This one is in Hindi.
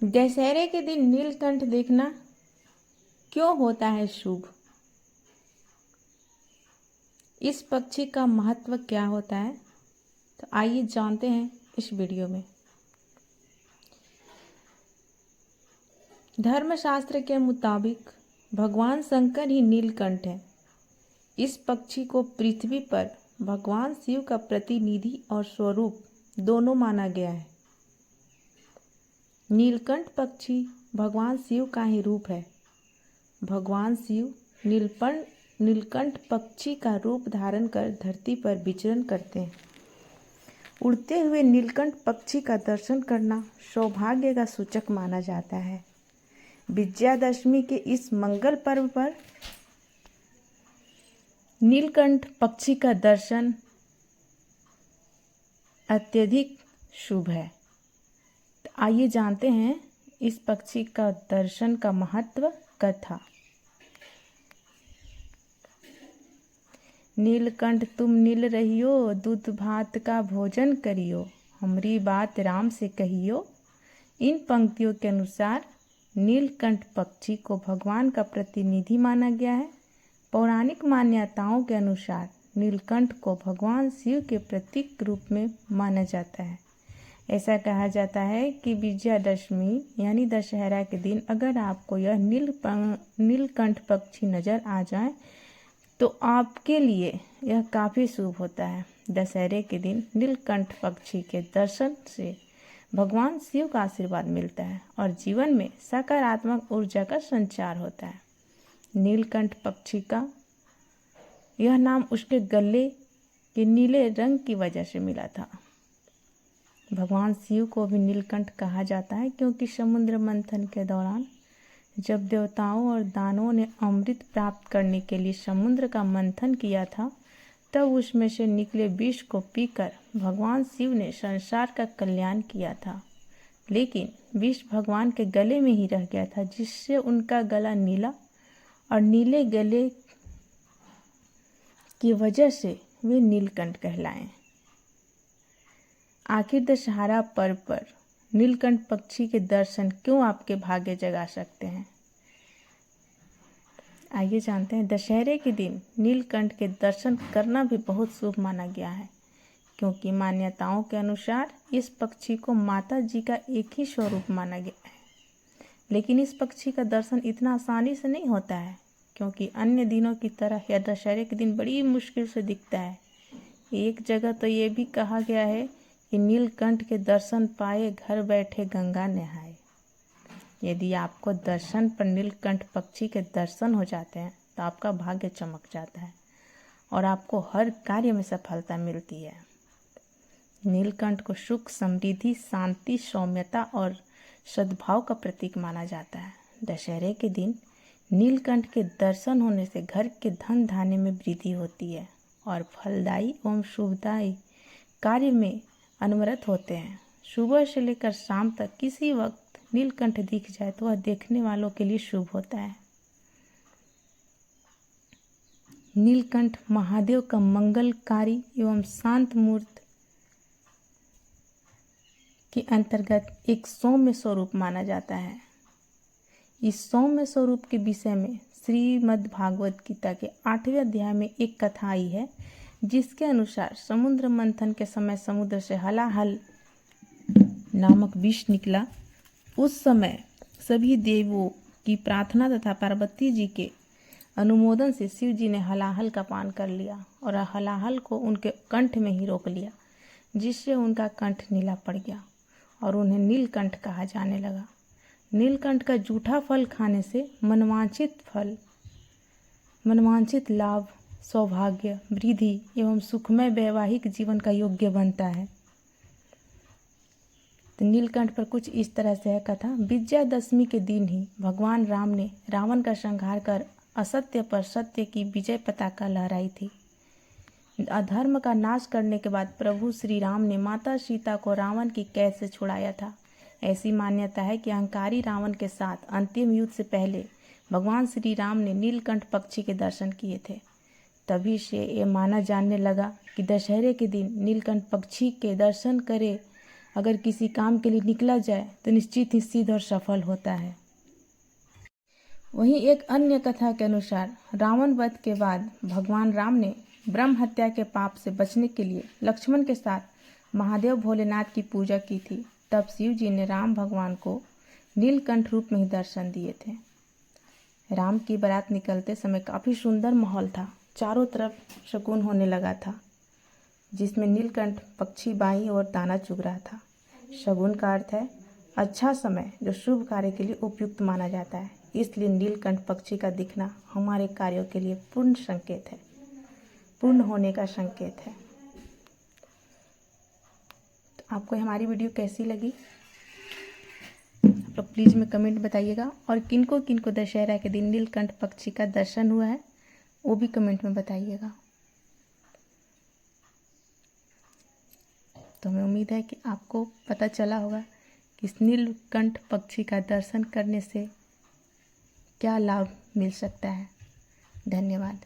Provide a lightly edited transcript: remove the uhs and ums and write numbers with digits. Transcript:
दशहरे के दिन नीलकंठ देखना क्यों होता है शुभ? इस पक्षी का महत्व क्या होता है? तो आइए जानते हैं इस वीडियो में। धर्मशास्त्र के मुताबिक भगवान शंकर ही नीलकंठ है। इस पक्षी को पृथ्वी पर भगवान शिव का प्रतिनिधि और स्वरूप दोनों माना गया है। नीलकंठ पक्षी भगवान शिव का ही रूप है। भगवान शिव नीलकंठ पक्षी का रूप धारण कर धरती पर विचरण करते हैं। उड़ते हुए नीलकंठ पक्षी का दर्शन करना सौभाग्य का सूचक माना जाता है। विजयादशमी के इस मंगल पर्व पर नीलकंठ पक्षी का दर्शन अत्यधिक शुभ है। तो आइए जानते हैं इस पक्षी का दर्शन का महत्व कथा। नीलकंठ तुम नील रहियो, दूध भात का भोजन करियो, हमरी बात राम से कहियो। इन पंक्तियों के अनुसार नीलकंठ पक्षी को भगवान का प्रतिनिधि माना गया है। पौराणिक मान्यताओं के अनुसार नीलकंठ को भगवान शिव के प्रतीक रूप में माना जाता है। ऐसा कहा जाता है कि विजयादशमी यानी दशहरा के दिन अगर आपको यह नीलकंठ पक्षी नज़र आ जाए तो आपके लिए यह काफ़ी शुभ होता है। दशहरे के दिन नीलकंठ पक्षी के दर्शन से भगवान शिव का आशीर्वाद मिलता है और जीवन में सकारात्मक ऊर्जा का संचार होता है। नीलकंठ पक्षी का यह नाम उसके गले के नीले रंग की वजह से मिला था। भगवान शिव को भी नीलकंठ कहा जाता है क्योंकि समुद्र मंथन के दौरान जब देवताओं और दानवों ने अमृत प्राप्त करने के लिए समुद्र का मंथन किया था, तब उसमें से निकले विष को पीकर भगवान शिव ने संसार का कल्याण किया था। लेकिन विष भगवान के गले में ही रह गया था, जिससे उनका गला नीला और नीले गले की वजह से वे नीलकंठ कहलाए। आखिर दशहरा पर्व पर नीलकंठ पक्षी के दर्शन क्यों आपके भाग्य जगा सकते हैं? आइए जानते हैं। दशहरे के दिन नीलकंठ के दर्शन करना भी बहुत शुभ माना गया है, क्योंकि मान्यताओं के अनुसार इस पक्षी को माता जी का एक ही स्वरूप माना गया है। लेकिन इस पक्षी का दर्शन इतना आसानी से नहीं होता है, क्योंकि अन्य दिनों की तरह यह दशहरे के दिन बड़ी मुश्किल से दिखता है। एक जगह तो ये भी कहा गया है कि नीलकंठ के दर्शन पाए घर बैठे गंगा नहाए। यदि आपको दर्शन पर नीलकंठ पक्षी के दर्शन हो जाते हैं तो आपका भाग्य चमक जाता है और आपको हर कार्य में सफलता मिलती है। नीलकंठ को सुख, समृद्धि, शांति, सौम्यता और सद्भाव का प्रतीक माना जाता है। दशहरे के दिन नीलकंठ के दर्शन होने से घर के धन धान्य में वृद्धि होती है और फलदायी एवं शुभदायी कार्य में अनवरत होते हैं। सुबह से लेकर शाम तक किसी वक्त नीलकंठ दिख जाए तो वह देखने वालों के लिए शुभ होता है। नीलकंठ महादेव का मंगलकारी एवं शांत मूर्त के अंतर्गत एक सौम्य स्वरूप माना जाता है। इस सौम्य स्वरूप के विषय में श्रीमद् भागवत गीता के 8वें अध्याय में एक कथा आई है, जिसके अनुसार समुद्र मंथन के समय समुद्र से हलाहल नामक विष निकला। उस समय सभी देवों की प्रार्थना तथा पार्वती जी के अनुमोदन से शिव जी ने हलाहल का पान कर लिया और हलाहल को उनके कंठ में ही रोक लिया, जिससे उनका कंठ नीला पड़ गया और उन्हें नीलकंठ कहा जाने लगा। नीलकंठ का जूठा फल खाने से मनवांछित लाभ, सौभाग्य, वृद्धि एवं सुखमय वैवाहिक जीवन का योग्य बनता है। तो नीलकंठ पर कुछ इस तरह से है कथा। विजयादशमी के दिन ही भगवान राम ने रावण का संहार कर असत्य पर सत्य की विजय पताका लहराई थी। अधर्म का नाश करने के बाद प्रभु श्री राम ने माता सीता को रावण की कैद से छुड़ाया था। ऐसी मान्यता है कि अहंकारी रावण के साथ अंतिम युद्ध से पहले भगवान श्री राम ने नीलकंठ पक्षी के दर्शन किए थे। तभी से ये माना जाने लगा कि दशहरे के दिन नीलकंठ पक्षी के दर्शन करे अगर किसी काम के लिए निकला जाए तो निश्चित ही सिद्ध और सफल होता है। वहीं एक अन्य कथा के अनुसार रावण वध के बाद भगवान राम ने ब्रह्म हत्या के पाप से बचने के लिए लक्ष्मण के साथ महादेव भोलेनाथ की पूजा की थी। तब शिव जी ने राम भगवान को नीलकंठ रूप में ही दर्शन दिए थे। राम की बारात निकलते समय काफ़ी सुंदर माहौल था, चारों तरफ सुकून होने लगा था, जिसमें नीलकंठ पक्षी बाईं ओर दाना चुग रहा था। शगुन का अर्थ है अच्छा समय जो शुभ कार्य के लिए उपयुक्त माना जाता है, इसलिए नीलकंठ पक्षी का दिखना हमारे कार्यों के लिए पूर्ण संकेत है, पूर्ण होने का संकेत है। तो आपको हमारी वीडियो कैसी लगी आप लोग प्लीज़ में कमेंट बताइएगा, और किनको किनको दशहरा के दिन नीलकंठ पक्षी का दर्शन हुआ है वो भी कमेंट में बताइएगा। तो हमें उम्मीद है कि आपको पता चला होगा कि इस नीलकंठ पक्षी का दर्शन करने से क्या लाभ मिल सकता है। धन्यवाद।